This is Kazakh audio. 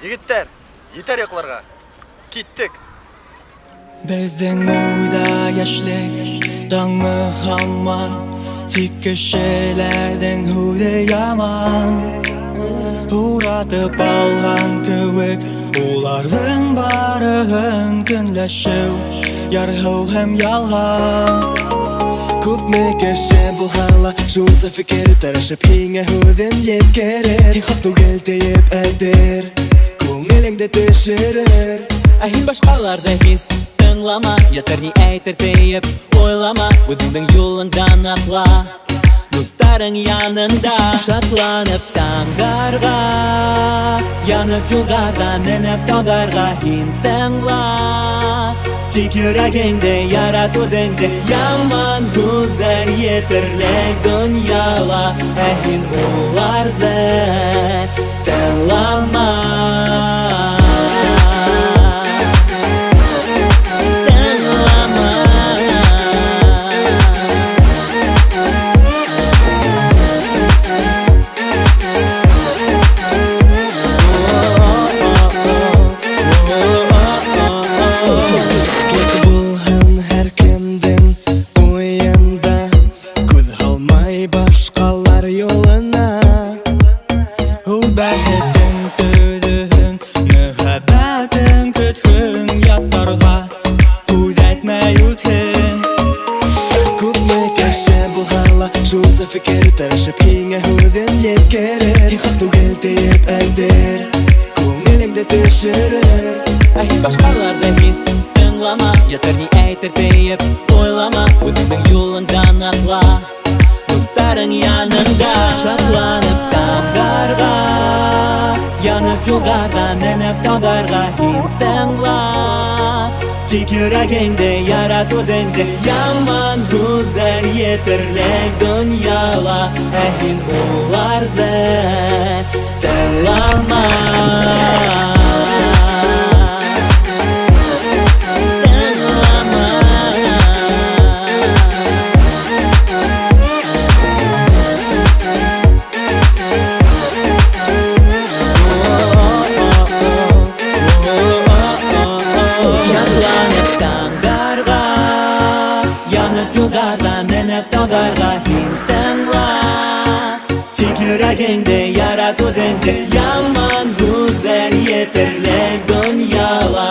Егіттер, етер еқыларға. Кеттік. Біздің ойда яшілік даңы хаман, тек кішілердің худы яман. Ұратып алған көік, олардың барығын күнләшеу, ярғау һәм ялған. Күпмеге шен бұлғанла, жуылса фикері тарашып хиңе худын еткерер. Хиқапту келтейіп әлдер, көңіліңді төшірер. Әхин башқаларды хис тыңлама, ятар не әйтер тейіп ойлама, өзіңдің юлыңдан атла, достарың янында. Шатланып таңдарға, янып юлғарға, мініп талдарға хин тыңла. Тик йөрәгеңде яратудыңды, яман күлдәр етерлек дөньяла. Әхин оларды тыңлама. Başqalar yoluna Үз бәхетің түдігің, мүхәббәтің күтхің, яттарға үз әйтмәй үтхің. Күпмеге шен бұлғанла, жуылса фикері тарашып хиңе худын еткерер. Хиқапту келтейіп әлдер, көңіліңді төшірер. Әхин башқаларды хис тыңлама, ятар не әйтер тейіп ойлама, өзіңдің юлыңдан атла, достарың янында. Шатланып таңдарға, янып юлғарға, мініп талдарға хин тыңла. Тик йөрәгеңде яратудыңды, яман күлдәр етерлек дөньяла. Әхин оларды тыңлама. Мініп талдарға хин тыңла. Тик йөрәгеңде яратудыңды, яман күлдәр етерлек дөньяла.